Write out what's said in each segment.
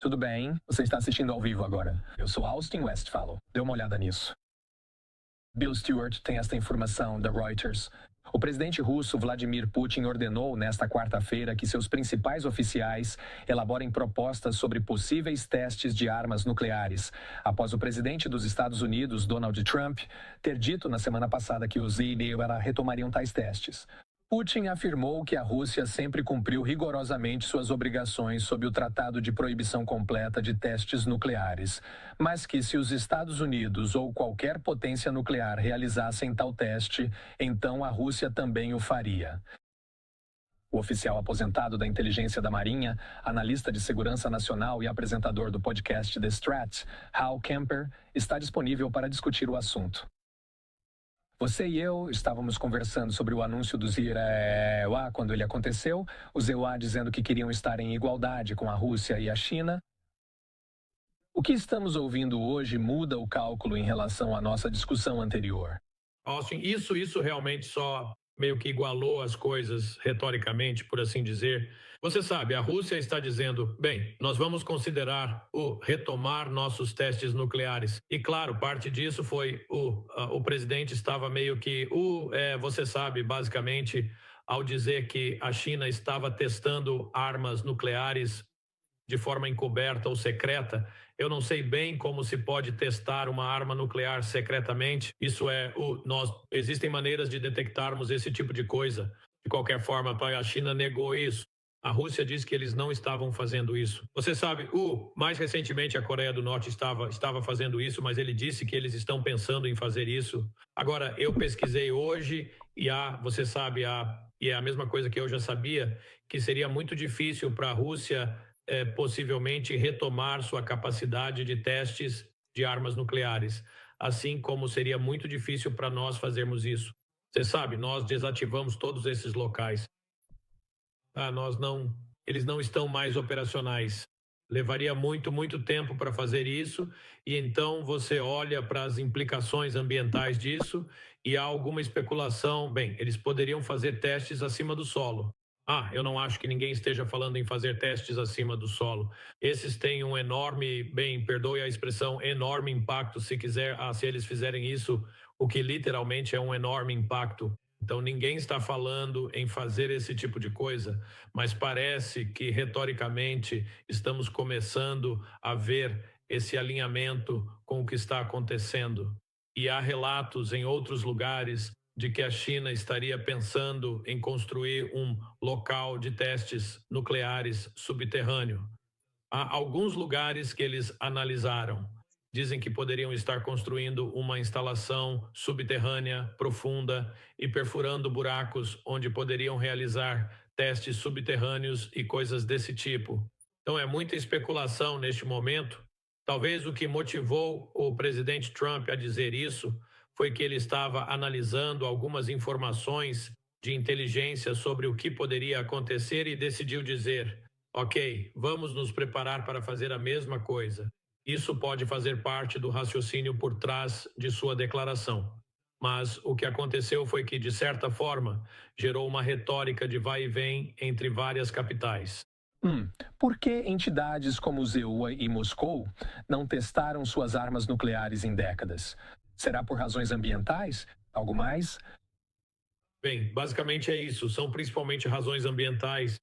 Tudo bem? Você está assistindo ao vivo agora. Eu sou Austin Westphal. Dê uma olhada nisso. Bill Stewart tem esta informação da Reuters. O presidente russo Vladimir Putin ordenou nesta quarta-feira que seus principais oficiais elaborem propostas sobre possíveis testes de armas nucleares, após o presidente dos Estados Unidos, Donald Trump, ter dito na semana passada que os INEA retomariam tais testes. Putin afirmou que a Rússia sempre cumpriu rigorosamente suas obrigações sob o Tratado de Proibição Completa de Testes Nucleares, mas que se os Estados Unidos ou qualquer potência nuclear realizassem tal teste, então a Rússia também o faria. O oficial aposentado da Inteligência da Marinha, analista de segurança nacional e apresentador do podcast The Strat, Hal Kemper, está disponível para discutir o assunto. Você e eu estávamos conversando sobre o anúncio do ZEUA quando ele aconteceu, o ZEUA dizendo que queriam estar em igualdade com a Rússia e a China. O que estamos ouvindo hoje muda o cálculo em relação à nossa discussão anterior. Austin, isso realmente só meio que igualou as coisas retoricamente, por assim dizer. Você sabe, a Rússia está dizendo, bem, nós vamos considerar o retomar nossos testes nucleares. E claro, parte disso foi o presidente estava meio que, você sabe, basicamente, ao dizer que a China estava testando armas nucleares de forma encoberta ou secreta. Eu não sei bem como se pode testar uma arma nuclear secretamente. Existem maneiras de detectarmos esse tipo de coisa. De qualquer forma, a China negou isso. A Rússia disse que eles não estavam fazendo isso. Você sabe, mais recentemente a Coreia do Norte estava fazendo isso, mas ele disse que eles estão pensando em fazer isso. Agora, eu pesquisei hoje e você sabe, e é a mesma coisa que eu já sabia, que seria muito difícil para a Rússia possivelmente retomar sua capacidade de testes de armas nucleares, assim como seria muito difícil para nós fazermos isso. Você sabe, nós desativamos todos esses locais. Eles não estão mais operacionais. Levaria muito tempo para fazer isso, e então você olha para as implicações ambientais disso e há alguma especulação. Bem, eles poderiam fazer testes acima do solo. Eu não acho que ninguém esteja falando em fazer testes acima do solo. Esses têm um enorme, perdoe a expressão, enorme impacto se eles fizerem isso, o que literalmente é um enorme impacto. Então ninguém está falando em fazer esse tipo de coisa, mas parece que retoricamente estamos começando a ver esse alinhamento com o que está acontecendo. E há relatos em outros lugares de que a China estaria pensando em construir um local de testes nucleares subterrâneo. Há alguns lugares que eles analisaram. Dizem que poderiam estar construindo uma instalação subterrânea profunda e perfurando buracos onde poderiam realizar testes subterrâneos e coisas desse tipo. Então é muita especulação neste momento. Talvez o que motivou o presidente Trump a dizer isso foi que ele estava analisando algumas informações de inteligência sobre o que poderia acontecer e decidiu dizer, ok, vamos nos preparar para fazer a mesma coisa. Isso pode fazer parte do raciocínio por trás de sua declaração. Mas o que aconteceu foi que, de certa forma, gerou uma retórica de vai e vem entre várias capitais. Por que entidades como Zewa e Moscou não testaram suas armas nucleares em décadas? Será por razões ambientais? Algo mais? Bem, basicamente é isso. São principalmente razões ambientais.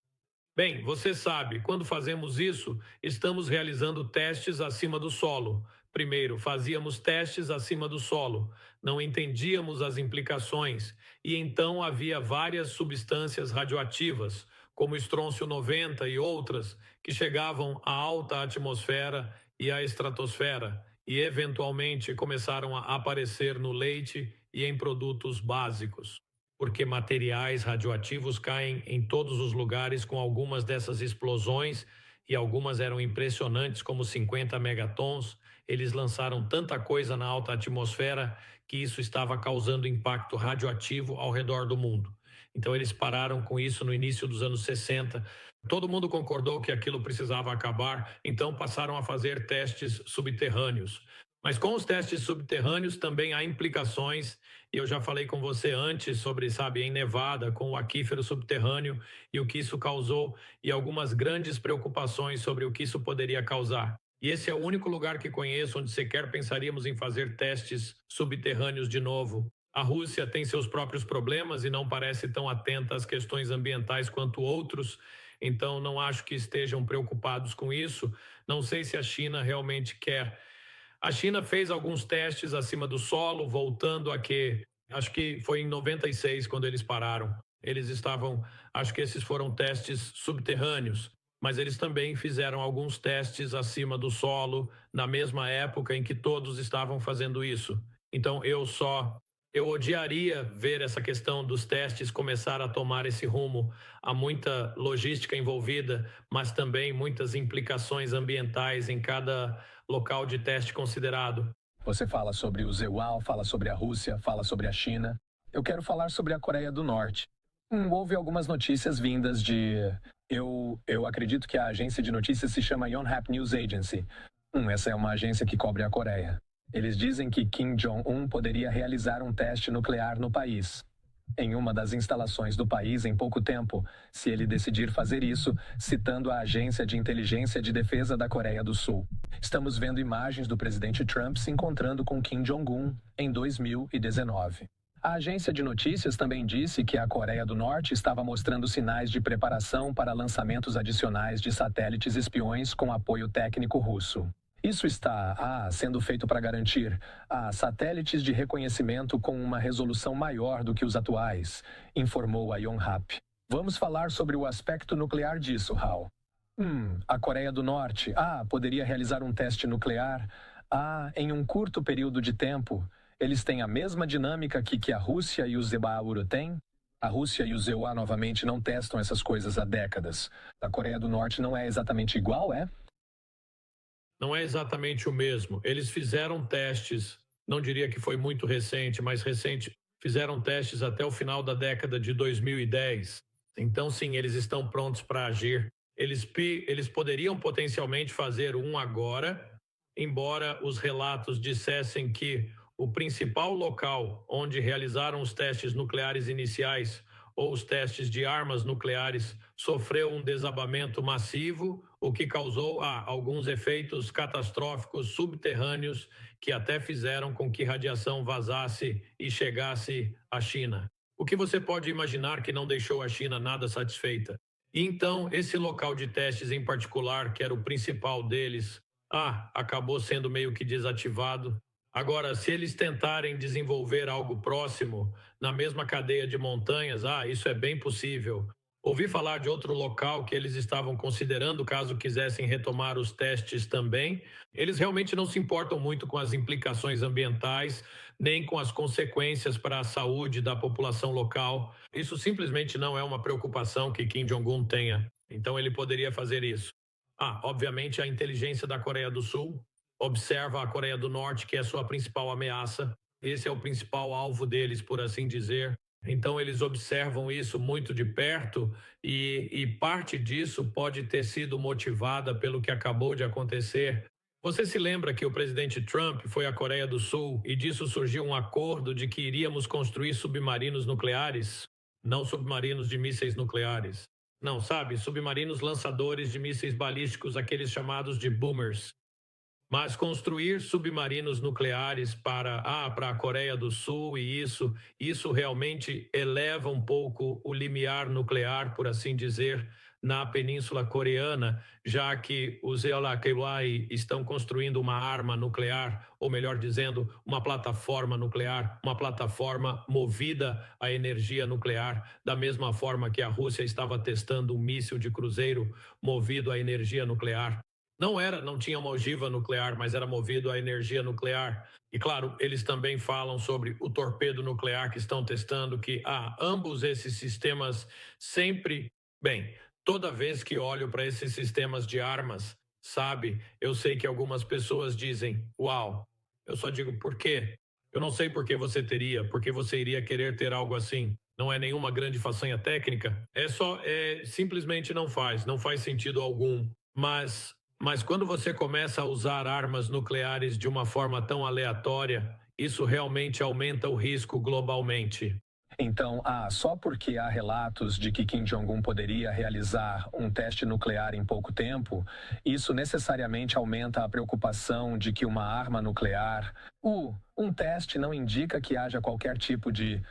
Bem, você sabe, quando fazemos isso, estamos realizando testes acima do solo. Primeiro, fazíamos testes acima do solo, não entendíamos as implicações, e então havia várias substâncias radioativas, como estrôncio 90 e outras, que chegavam à alta atmosfera e à estratosfera, e eventualmente começaram a aparecer no leite e em produtos básicos. Porque materiais radioativos caem em todos os lugares com algumas dessas explosões, e algumas eram impressionantes, como 50 megatons. Eles lançaram tanta coisa na alta atmosfera que isso estava causando impacto radioativo ao redor do mundo. Então eles pararam com isso no início dos anos 60. Todo mundo concordou que aquilo precisava acabar, então passaram a fazer testes subterrâneos. Mas com os testes subterrâneos também há implicações, e eu já falei com você antes sobre, sabe, em Nevada, com o aquífero subterrâneo e o que isso causou, e algumas grandes preocupações sobre o que isso poderia causar. E esse é o único lugar que conheço onde sequer pensaríamos em fazer testes subterrâneos de novo. A Rússia tem seus próprios problemas e não parece tão atenta às questões ambientais quanto outros, então não acho que estejam preocupados com isso. Não sei se a China realmente quer. A China fez alguns testes acima do solo, voltando a que, acho que foi em 96 quando eles pararam. Eles estavam, acho que esses foram testes subterrâneos, mas eles também fizeram alguns testes acima do solo na mesma época em que todos estavam fazendo isso. Então eu odiaria ver essa questão dos testes começar a tomar esse rumo. Há muita logística envolvida, mas também muitas implicações ambientais em cada local de teste considerado. Você fala sobre o ZEWAL, fala sobre a Rússia, fala sobre a China. Eu quero falar sobre a Coreia do Norte. Houve algumas notícias vindas de... Eu acredito que a agência de notícias se chama Yonhap News Agency. Essa é uma agência que cobre a Coreia. Eles dizem que Kim Jong-un poderia realizar um teste nuclear no país, em uma das instalações do país em pouco tempo, se ele decidir fazer isso, citando a Agência de Inteligência de Defesa da Coreia do Sul. Estamos vendo imagens do presidente Trump se encontrando com Kim Jong-un em 2019. A agência de notícias também disse que a Coreia do Norte estava mostrando sinais de preparação para lançamentos adicionais de satélites espiões com apoio técnico russo. Isso está sendo feito para garantir satélites de reconhecimento com uma resolução maior do que os atuais, informou a Yonhap. Vamos falar sobre o aspecto nuclear disso, Hal. A Coreia do Norte, poderia realizar um teste nuclear, em um curto período de tempo. Eles têm a mesma dinâmica que a Rússia e o ZEWAL têm? A Rússia e o ZEWAL novamente não testam essas coisas há décadas. A Coreia do Norte não é exatamente igual, é? Não é exatamente o mesmo. Eles fizeram testes, não diria que foi muito recente, mas recente, fizeram testes até o final da década de 2010. Então, sim, eles estão prontos para agir. Eles poderiam potencialmente fazer um agora, embora os relatos dissessem que o principal local onde realizaram os testes nucleares iniciais ou os testes de armas nucleares sofreu um desabamento massivo, o que causou alguns efeitos catastróficos subterrâneos que até fizeram com que radiação vazasse e chegasse à China. O que você pode imaginar que não deixou a China nada satisfeita? E então, esse local de testes em particular, que era o principal deles, acabou sendo meio que desativado. Agora, se eles tentarem desenvolver algo próximo na mesma cadeia de montanhas, isso é bem possível. Ouvi falar de outro local que eles estavam considerando caso quisessem retomar os testes também. Eles realmente não se importam muito com as implicações ambientais, nem com as consequências para a saúde da população local. Isso simplesmente não é uma preocupação que Kim Jong-un tenha. Então ele poderia fazer isso. Obviamente a inteligência da Coreia do Sul observa a Coreia do Norte, que é a sua principal ameaça. Esse é o principal alvo deles, por assim dizer. Então, eles observam isso muito de perto e parte disso pode ter sido motivada pelo que acabou de acontecer. Você se lembra que o presidente Trump foi à Coreia do Sul e disso surgiu um acordo de que iríamos construir submarinos nucleares? Não submarinos de mísseis nucleares. Não, sabe? Submarinos lançadores de mísseis balísticos, aqueles chamados de boomers. Mas construir submarinos nucleares para a Coreia do Sul e isso realmente eleva um pouco o limiar nuclear, por assim dizer, na Península Coreana, já que os Eolakewai estão construindo uma arma nuclear, ou melhor dizendo, uma plataforma nuclear, uma plataforma movida à energia nuclear, da mesma forma que a Rússia estava testando um míssil de cruzeiro movido à energia nuclear. Não tinha uma ogiva nuclear, mas era movido à energia nuclear. E claro, eles também falam sobre o torpedo nuclear que estão testando, que ambos esses sistemas sempre, bem, toda vez que olho para esses sistemas de armas, sabe, eu sei que algumas pessoas dizem, uau, eu só digo por quê? Eu não sei por que você teria, porque você iria querer ter algo assim. Não é nenhuma grande façanha técnica, simplesmente não faz sentido algum. Mas Mas quando você começa a usar armas nucleares de uma forma tão aleatória, isso realmente aumenta o risco globalmente. Então, só porque há relatos de que Kim Jong-un poderia realizar um teste nuclear em pouco tempo, isso necessariamente aumenta a preocupação de que uma arma nuclear... Um teste não indica que haja qualquer tipo de...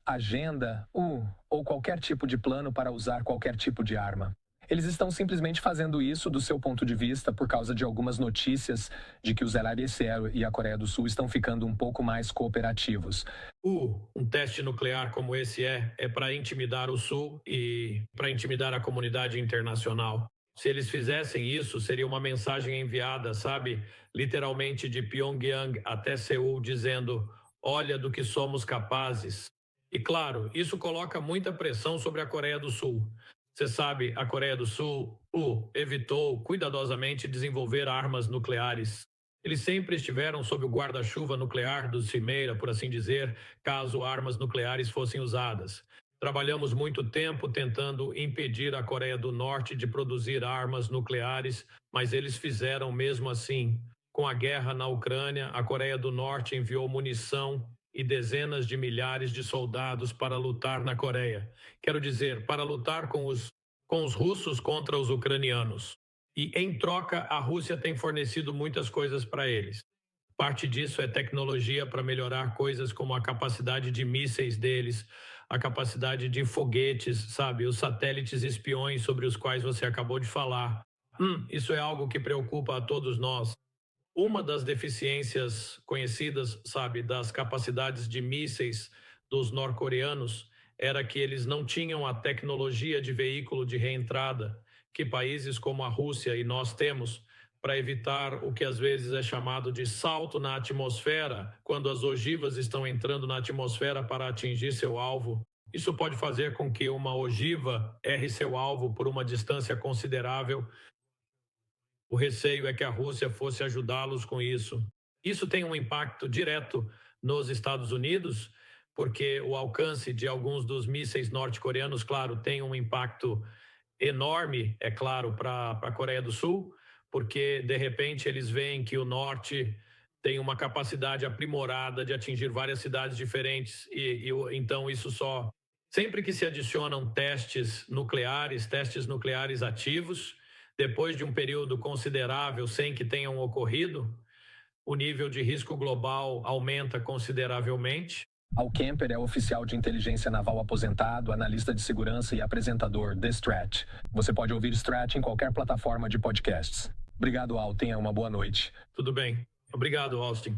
agenda... ou qualquer tipo de plano para usar qualquer tipo de arma. Eles estão simplesmente fazendo isso do seu ponto de vista por causa de algumas notícias de que os LRCE e a Coreia do Sul estão ficando um pouco mais cooperativos. Um teste nuclear como esse é para intimidar o Sul e para intimidar a comunidade internacional. Se eles fizessem isso, seria uma mensagem enviada, sabe, literalmente de Pyongyang até Seul, dizendo: olha do que somos capazes. E claro, isso coloca muita pressão sobre a Coreia do Sul. Você sabe, a Coreia do Sul evitou cuidadosamente desenvolver armas nucleares. Eles sempre estiveram sob o guarda-chuva nuclear do Cimeira, por assim dizer, caso armas nucleares fossem usadas. Trabalhamos muito tempo tentando impedir a Coreia do Norte de produzir armas nucleares, mas eles fizeram mesmo assim. Com a guerra na Ucrânia, a Coreia do Norte enviou munição e dezenas de milhares de soldados para lutar na Coreia. Quero dizer, para lutar com os russos contra os ucranianos. E, em troca, a Rússia tem fornecido muitas coisas para eles. Parte disso é tecnologia para melhorar coisas como a capacidade de mísseis deles, a capacidade de foguetes, sabe, os satélites espiões sobre os quais você acabou de falar. Isso é algo que preocupa a todos nós. Uma das deficiências conhecidas, sabe, das capacidades de mísseis dos norte-coreanos era que eles não tinham a tecnologia de veículo de reentrada que países como a Rússia e nós temos para evitar o que às vezes é chamado de salto na atmosfera, quando as ogivas estão entrando na atmosfera para atingir seu alvo. Isso pode fazer com que uma ogiva erre seu alvo por uma distância considerável. O receio é que a Rússia fosse ajudá-los com isso. Isso tem um impacto direto nos Estados Unidos, porque o alcance de alguns dos mísseis norte-coreanos, claro, tem um impacto enorme, é claro, para a Coreia do Sul, porque, de repente, eles veem que o norte tem uma capacidade aprimorada de atingir várias cidades diferentes, então isso só... Sempre que se adicionam testes nucleares ativos, depois de um período considerável sem que tenham ocorrido, o nível de risco global aumenta consideravelmente. Al Kemper é oficial de inteligência naval aposentado, analista de segurança e apresentador de Strat. Você pode ouvir Strat em qualquer plataforma de podcasts. Obrigado, Al. Tenha uma boa noite. Tudo bem. Obrigado, Austin.